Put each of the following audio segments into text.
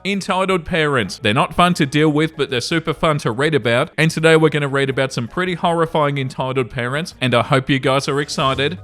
entitled parents. They're not fun to deal with, but they're super fun to read about. And today we're going to read about some pretty horrifying entitled parents, and I hope you guys are excited.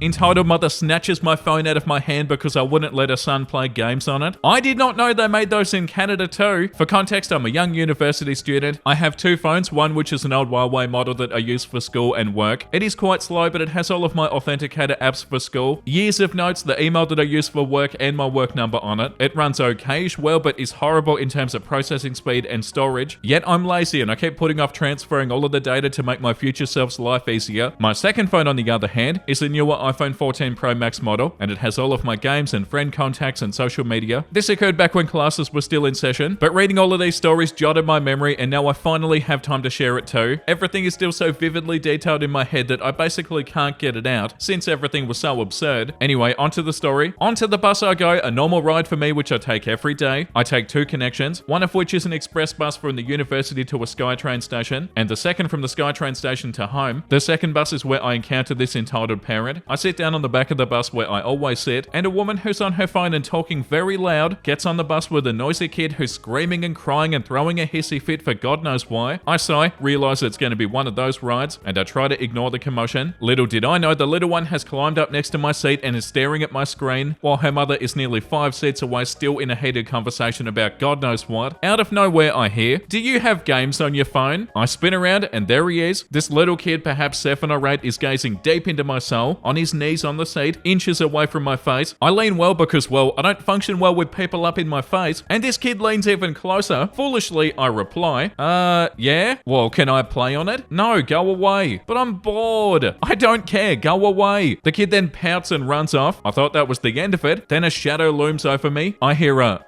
Entitled mother snatches my phone out of my hand because I wouldn't let her son play games on it. I did not know they made those in Canada too. For context, I'm a young university student. I have two phones, one which is an old Huawei model that I use for school and work. It is quite slow, but it has all of my authenticator apps for school, years of notes, the email that I use for work, and my work number on it. It runs okay-ish well, but is horrible in terms of processing speed and storage. Yet I'm lazy and I keep putting off transferring all of the data to make my future self's life easier. My second phone, on the other hand, is a newer iPhone 14 Pro Max model, and it has all of my games and friend contacts and social media. This occurred back when classes were still in session, but reading all of these stories jotted my memory, and now I finally have time to share it too. Everything is still so vividly detailed in my head that I basically can't get it out, since everything was so absurd. Anyway, onto the story. Onto the bus I go, a normal ride for me which I take every day. I take two connections, one of which is an express bus from the university to a SkyTrain station, and the second from the SkyTrain station to home. The second bus is where I encounter this entitled parent. I sit down on the back of the bus where I always sit, and a woman who's on her phone and talking very loud gets on the bus with a noisy kid who's screaming and crying and throwing a hissy fit for God knows why. I sigh, realize it's going to be one of those rides, and I try to ignore the commotion. Little did I know the little one has climbed up next to my seat and is staring at my screen, while her mother is nearly 5 seats away still in a heated conversation about God knows what. Out of nowhere I hear, "Do you have games on your phone?" I spin around and there he is. This little kid, perhaps 7 or 8, is gazing deep into my soul, on his knees on the seat, inches away from my face. I lean well because, well, I don't function well with people up in my face, and this kid leans even closer. Foolishly, I reply, yeah? Well, can I play on it? No, go away. But I'm bored. I don't care, go away. The kid then pouts and runs off. I thought that was the end of it. Then a shadow looms over me. I hear a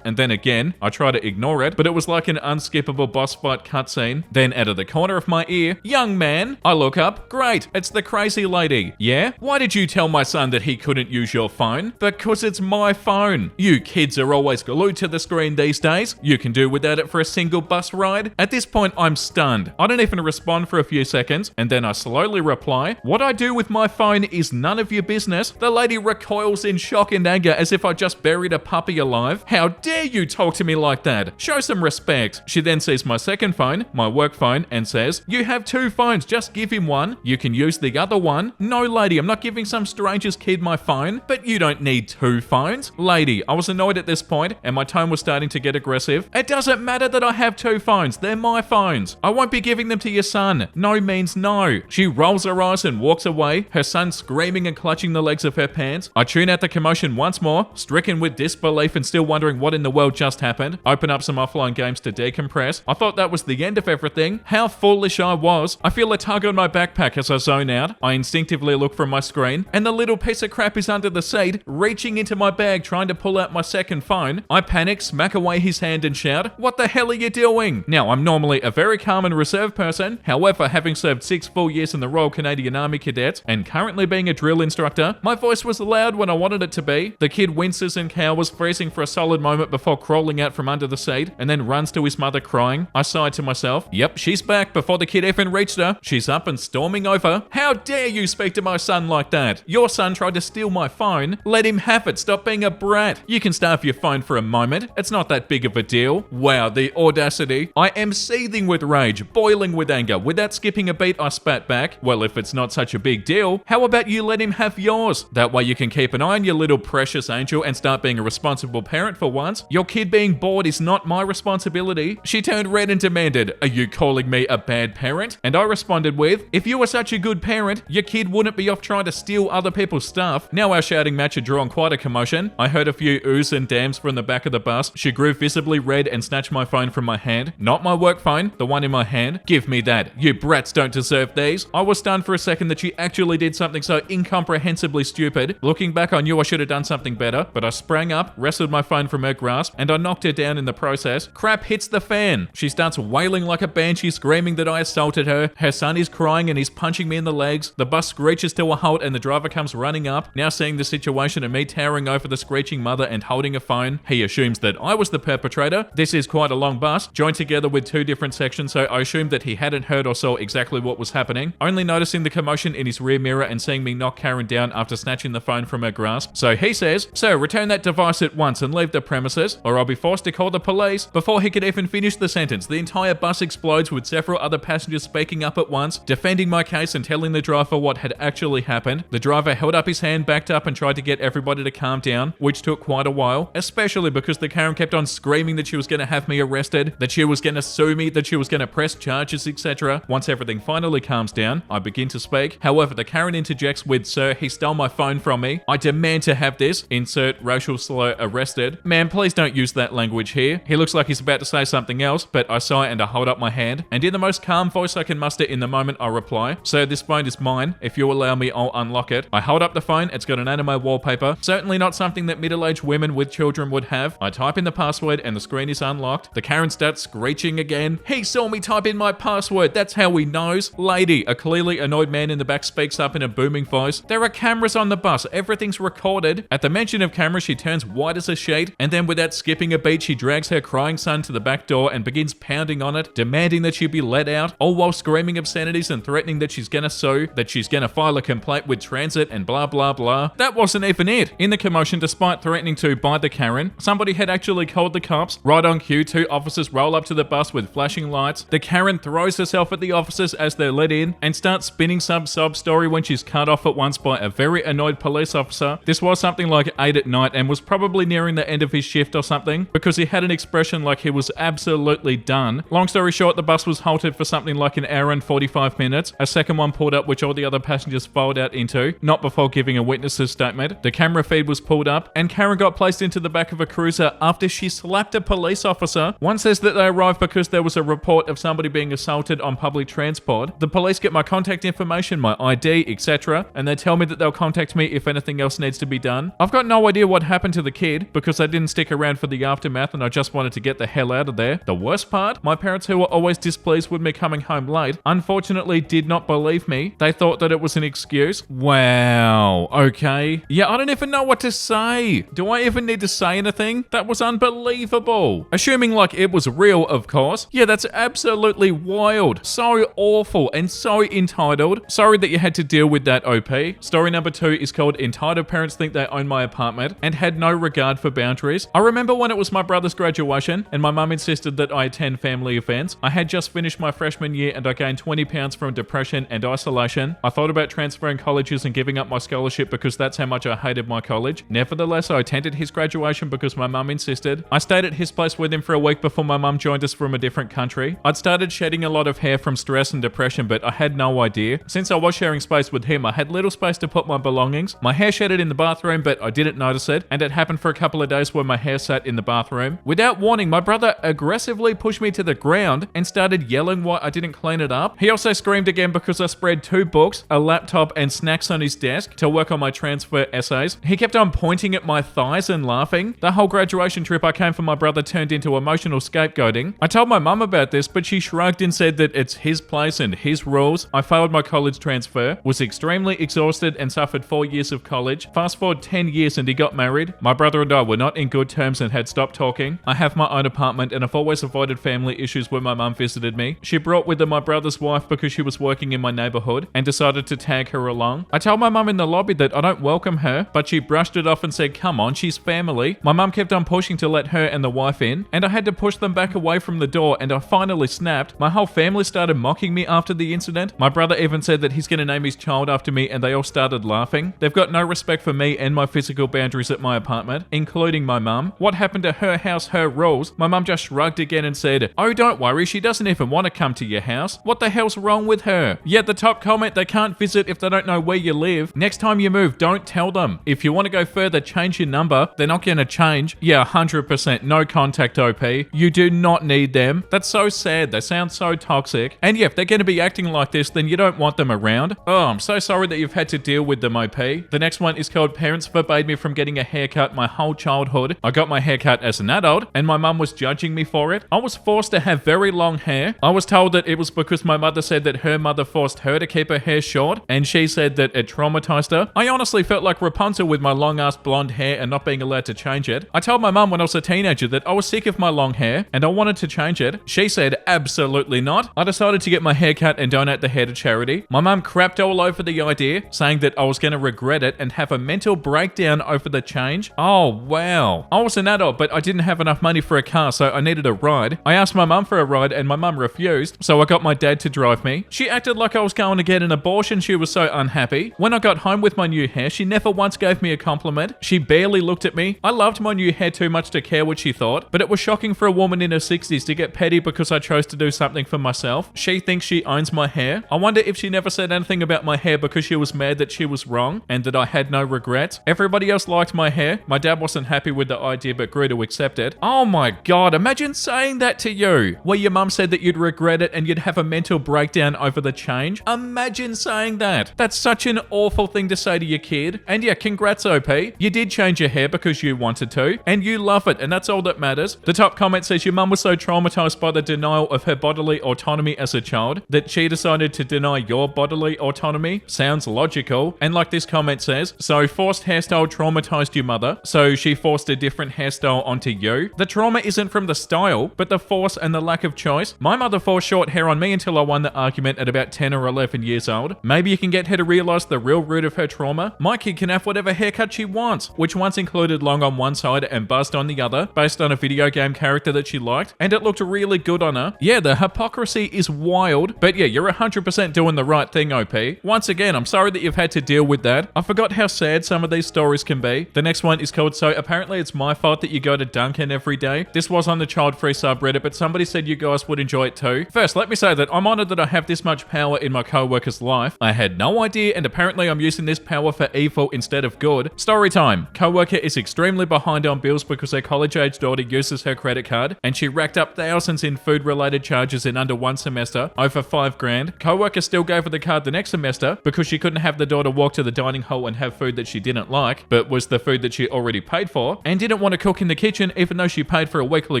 and then again. I try to ignore it, but it was like an unskippable boss fight cutscene. Then out of the corner of my ear, "Young man." I look up. Great, it's the crazy lady. Yeah? Why did you tell my son that he couldn't use your phone? Because it's my phone. You kids are always glued to the screen these days. You can do without it for a single bus ride. At this point, I'm stunned. I don't even respond for a few seconds, and then I slowly reply, "What I do with my phone is none of your business." The lady recoils in shock and anger as if I just buried a puppy alive. "How dare you talk to me like that? Show some respect." She then sees my second phone, my work phone, and says, "You have 2 phones, just give him one. You can use the other one." "No, lady, I'm not giving some stranger's kid my phone." "But you don't need 2 phones." "Lady," I was annoyed at this point, and my tone was starting to get aggressive. "It doesn't matter that I have 2 phones. They're my phones. I won't be giving them to your son. No means no." She rolls her eyes and walks away, her son screaming and clutching the legs of her pants. I tune out the commotion once more, stricken with disbelief and still wondering what in the world just happened. Open up some offline games to decompress. I thought that was the end of everything. How foolish I was. I feel a tug on my backpack as I zone out. I instinctively look from my screen, and the little piece of crap is under the seat, reaching into my bag trying to pull out my second phone. I panic, smack away his hand and shout, "What the hell are you doing?" Now, I'm normally a very calm and reserved person. However, having served 6 full years in the Royal Canadian Army Cadets and currently being a drill instructor, my voice was loud when I wanted it to be. The kid winces and cowers, freezing for a solid moment before crawling out from under the seat, and then runs to his mother crying. I sighed to myself, "Yep, she's back." Before the kid even reached her, she's up and storming over. "How dare you speak to my son like that? Your son tried to steal my phone. Let him have it. Stop being a brat. You can starve your phone for a moment. It's not that big of a deal." Wow, the audacity. I am seething with rage, boiling with anger. Without skipping a beat, I spat back, "Well, if it's not such a big deal, how about you let him have yours? That way you can keep an eye on your little precious angel and start being a responsible parent for once. Your kid being bored is not my responsibility." She turned red and demanded, "Are you calling me a bad parent?" And I responded with, "If you were such a good parent, your kid wouldn't be off trying to steal other people's stuff." Now our shouting match had drawn quite a commotion. I heard a few oohs and dams from the back of the bus. She grew visibly red and snatched my phone from my hand. Not my work phone, the one in my hand. "Give me that. You brats don't deserve these." I was stunned for a second that she actually did something so incomprehensibly stupid. Looking back, I knew I should have done something better, but I sprang up, wrestled my phone from her grasp, and I knocked her down in the process. Crap hits the fan. She starts wailing like a banshee, screaming that I assaulted her. Her son is crying and he's punching me in the legs. The bus screeches to a halt halt and the driver comes running up. Now seeing the situation and me towering over the screeching mother and holding a phone, he assumes that I was the perpetrator. This is quite a long bus, joined together with two different sections, so I assumed that he hadn't heard or saw exactly what was happening, only noticing the commotion in his rear mirror and seeing me knock Karen down after snatching the phone from her grasp. So he says, "Sir, return that device at once and leave the premises, or I'll be forced to call the police." Before he could even finish the sentence, the entire bus explodes with several other passengers speaking up at once, defending my case and telling the driver what had actually happened. The driver held up his hand, backed up, and tried to get everybody to calm down, which took quite a while, especially because the Karen kept on screaming that she was going to have me arrested, that she was going to sue me, that she was going to press charges, etc. Once everything finally calms down, I begin to speak. However, the Karen interjects with, "Sir, he stole my phone from me. I demand to have this." Insert racial slur arrested. "Ma'am, please don't use that language here." He looks like he's about to say something else, but I sigh and I hold up my hand, and in the most calm voice I can muster in the moment, I reply, "Sir, this phone is mine. If you allow me, I'll unlock it." I hold up the phone. It's got an anime wallpaper. Certainly not something that middle-aged women with children would have. I type in the password and the screen is unlocked. The Karen starts screeching again. "He saw me type in my password. That's how he knows." "Lady," a clearly annoyed man in the back speaks up in a booming voice, "there are cameras on the bus. Everything's recorded." At the mention of cameras, she turns white as a sheet, and then without skipping a beat, she drags her crying son to the back door and begins pounding on it, demanding that she be let out, all while screaming obscenities and threatening that she's gonna sue, that she's gonna file a complaint with transit and blah blah blah. That wasn't even it. In the commotion, despite threatening to bite the Karen, somebody had actually called the cops. Right on cue, two officers roll up to the bus with flashing lights. The Karen throws herself at the officers as they're let in and starts spinning some sob story when she's cut off at once by a very annoyed police officer. This was something like 8 at night and was probably nearing the end of his shift or something, because he had an expression like he was absolutely done. Long story short, the bus was halted for something like an hour and 45 minutes. A second one pulled up, which all the other passengers filed out into, not before giving a witness's statement. The camera feed was pulled up, and Karen got placed into the back of a cruiser after she slapped a police officer. One says that they arrived because there was a report of somebody being assaulted on public transport. The police get my contact information, my ID, etc., and they tell me that they'll contact me if anything else needs to be done. I've got no idea what happened to the kid, because I didn't stick around for the aftermath and I just wanted to get the hell out of there. The worst part, my parents, who were always displeased with me coming home late, unfortunately did not believe me. They thought that it was an excuse. Wow, okay. Yeah, I don't even know what to say. Do I even need to say anything? That was unbelievable. Assuming like it was real, of course. Yeah, that's absolutely wild. So awful and so entitled. Sorry that you had to deal with that, OP. Story number 2 is called "Entitled Parents Think They Own My Apartment and Had No Regard for Boundaries." I remember when it was my brother's graduation and my mum insisted that I attend family events. I had just finished my freshman year and I gained 20 pounds from depression and isolation. I thought about transferring colleges and giving up my scholarship because that's how much I hated my college. Nevertheless, I attended his graduation because my mum insisted. I stayed at his place with him for a week before my mum joined us from a different country. I'd started shedding a lot of hair from stress and depression, but I had no idea. Since I was sharing space with him, I had little space to put my belongings. My hair shedded in the bathroom, but I didn't notice it, and it happened for a couple of days where my hair sat in the bathroom. Without warning, my brother aggressively pushed me to the ground and started yelling why I didn't clean it up. He also screamed again because I spread 2 books, a laptop, and snacks on his desk to work on my transfer essays. He kept on pointing at my thighs and laughing. The whole graduation trip I came for my brother turned into emotional scapegoating. I told my mum about this, but she shrugged and said that it's his place and his rules. I failed my college transfer, was extremely exhausted, and suffered 4 years of college. Fast forward 10 years and he got married. My brother and I were not in good terms and had stopped talking. I have my own apartment and I've always avoided family issues when my mum visited me. She brought with her my brother's wife because she was working in my neighborhood and decided to tag her along. I told my mum in the lobby that I don't welcome her, but she brushed it off and said, "Come on, she's family." My mum kept on pushing to let her and the wife in, and I had to push them back away from the door, and I finally snapped. My whole family started mocking me after the incident. My brother even said that he's going to name his child after me, and they all started laughing. They've got no respect for me and my physical boundaries at my apartment, including my mum. What happened to her house, her rules? My mum just shrugged again and said, "Oh, don't worry, she doesn't even want to come to your house. What the hell's wrong with her?" Yet the top comment, "They can't visit if they don't know where you live." Next time you move, don't tell them. If you want to go further, change your number. They're not going to change. Yeah, 100%. No contact, OP. You do not need them. That's so sad. They sound so toxic. And yeah, if they're going to be acting like this, then you don't want them around. Oh, I'm so sorry that you've had to deal with them, OP. The next one is called "Parents Forbade Me from Getting a Haircut My Whole Childhood. I got my haircut as an adult, and my mum was judging me for it. I was forced to have very long hair. I was told that it was because my mother said that her mother forced her to keep her hair short, and she said that it traumatized her. I honestly felt like Rapunzel with my long-ass blonde hair and not being allowed to change it. I told my mum when I was a teenager that I was sick of my long hair and I wanted to change it. She said absolutely not. I decided to get my hair cut and donate the hair to charity. My mum crapped all over the idea, saying that I was going to regret it and have a mental breakdown over the change. Oh, wow. I was an adult, but I didn't have enough money for a car, so I needed a ride. I asked my mum for a ride and my mum refused, so I got my dad to drive me. She acted like I was going to get an abortion. She was so unhappy. When I got home with my new hair, she never once gave me a compliment. She barely looked at me. I loved my new hair too much to care what she thought, but it was shocking for a woman in her 60s to get petty because I chose to do something for myself. She thinks she owns my hair. I wonder if she never said anything about my hair because she was mad that she was wrong and that I had no regrets. Everybody else liked my hair. My dad wasn't happy with the idea but grew to accept it. Oh my god, imagine saying that to you, where your mum said that you'd regret it and you'd have a mental breakdown over the change. Imagine saying that. That's such an awful thing to say to your kid. And yeah, congrats OP. You did change your hair because you wanted to, and you love it, and that's all that matters. The top comment says your mum was so traumatized by the denial of her bodily autonomy as a child that she decided to deny your bodily autonomy. Sounds logical. And like this comment says, so forced hairstyle traumatized your mother, so she forced a different hairstyle onto you. The trauma isn't from the style, but the force and the lack of choice. My mother forced short hair on me until I won the argument at about 10 or 11 years old. Maybe you can get her to realize the real root of her trauma. My kid can have whatever haircut she wants, which once included long on one side and buzzed on the other, based on a video game character that she liked, and it looked really good on her. Yeah, the hypocrisy is wild, but yeah, you're 100% doing the right thing, OP. Once again, I'm sorry that you've had to deal with that. I forgot how sad some of these stories can be. The next one is called So Apparently It's My Fault That You Go to Dunkin' Every Day. This was on the child-free subreddit, but somebody said you guys would enjoy it too. First, let me say that I'm honored that I have this much power in my co-worker's life. I had no idea, and apparently I'm using this power for evil instead of good. Story time. Co-worker is extremely behind on bills because her college-age daughter uses her credit card, and she racked up thousands in food-related charges in under one semester, over $5,000. Co-worker still gave her the card the next semester because she couldn't have the daughter walk to the dining hall and have food that she didn't like, but was the food that she already paid for, and didn't want to cook in the kitchen even though she paid for a weekly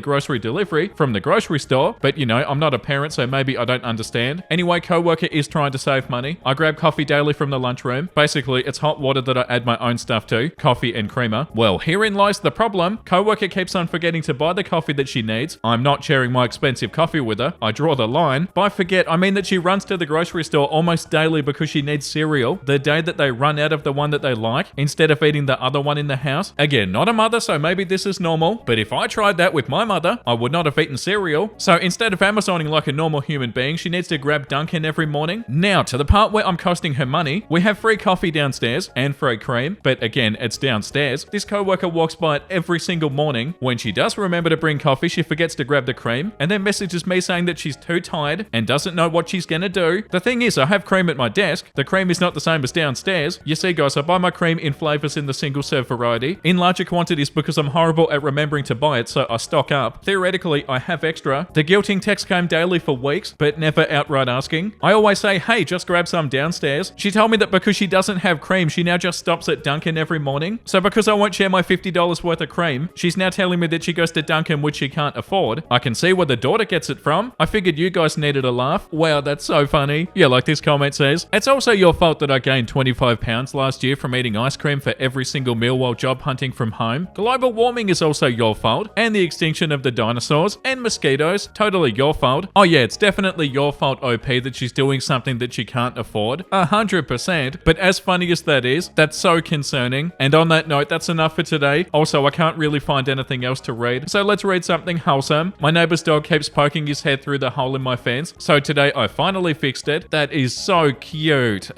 grocery delivery from the grocery store. But you know, I'm not a parent, so maybe I don't understand. Anyway, co-worker is trying to save money. I grab coffee daily from the lunchroom. Basically, it's hot water that I add my own stuff to, coffee and creamer. Well, herein lies the problem. Co-worker keeps on forgetting to buy the coffee that she needs. I'm not sharing my expensive coffee with her. I draw the line. By forget, I mean that she runs to the grocery store almost daily because she needs cereal the day that they run out of the one that they like, instead of eating the other one in the house. Again, not a mother, so maybe this is normal, but if I tried that with my mother, I would not have eaten cereal. So instead of Amazoning like a normal human being, she needs to grab Dunkin' every morning. Now, to the part where I'm costing her money, we have free coffee downstairs and free cream, but again, it's downstairs. This co-worker walks by it every single morning. When she does remember to bring coffee, she forgets to grab the cream, and then messages me saying that she's too tired and doesn't know what she's gonna do. The thing is, I have cream at my desk. The cream is not the same as downstairs. You see guys, I buy my cream in flavors in the single serve variety, in larger quantities because I'm horrible at remembering to buy it, so I stock up. Theoretically, I have extra. The guilting text came daily for weeks, but never outright asking. I always say, hey, just grab some downstairs. She told me that because she doesn't have cream, she now just stops at Dunkin' every morning. So because I won't share my $50 worth of cream, she's now telling me that she goes to Dunkin', which she can't afford. I can see where the daughter gets it from. I figured you guys needed a laugh. Wow, that's so funny. Yeah, like this comment says, it's also your fault that I gained 25 pounds last year from eating ice cream for every single meal while job hunting from home. Global warming is also your fault, and the extinction of the dinosaurs and mosquitoes, totally your fault. Oh yeah, it's definitely your fault, OP, that she's doing something that she can't afford. 100%. But as funny as that is, that's so concerning. And on that note, that's enough for today. Also, I can't really find anything else to read, so let's read something wholesome. My neighbor's dog keeps poking his head through the hole in my fence, so today I finally fixed it. That is so cute.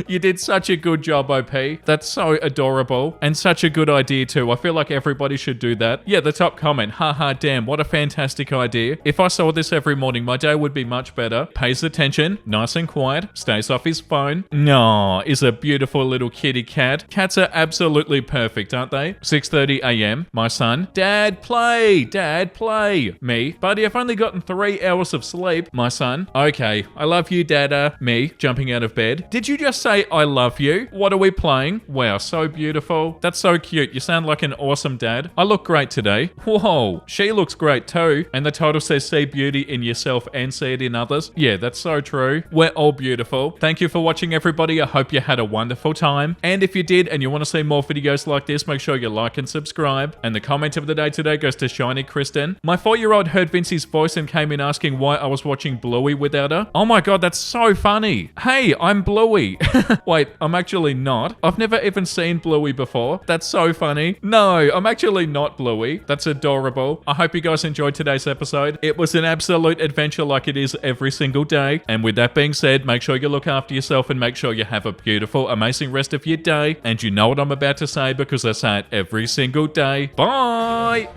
You did such a good job, OP. That's so adorable, and such a good idea too. I feel like everybody should do that. Yeah, the top comment, haha, damn, what a fantastic idea. If I saw this every morning, my day would be much better. Pays attention, nice and quiet, stays off his phone. No, is a beautiful little kitty cat. Cats are absolutely perfect, aren't they? 6:30 a.m. My son, Dad, play. Dad, play. Me, buddy, I've only gotten 3 hours of sleep. My son, okay, I love you, Dada. Me, jumping out of bed. Did you just say I love you? What are we playing? Wow, so beautiful. That's so cute. You sound like an awesome dad. I look great today. Whoa, she looks great too. And the title says see beauty in yourself and see it in others. Yeah, that's so true. We're all beautiful. Thank you for watching. watching, everybody. I hope you had a wonderful time. And if you did and you want to see more videos like this, make sure you like and subscribe. And the comment of the day today goes to Shiny Kristen. My 4-year-old heard Vincey's voice and came in asking why I was watching Bluey without her. Oh my god, that's so funny. Hey, I'm Bluey. Wait, I'm actually not. I've never even seen Bluey before. That's so funny. No, I'm actually not Bluey. That's adorable. I hope you guys enjoyed today's episode. It was an absolute adventure like it is every single day. And with that being said, make sure you look after yourself and make sure you have a beautiful, amazing rest of your day. And you know what I'm about to say because I say it every single day. Bye!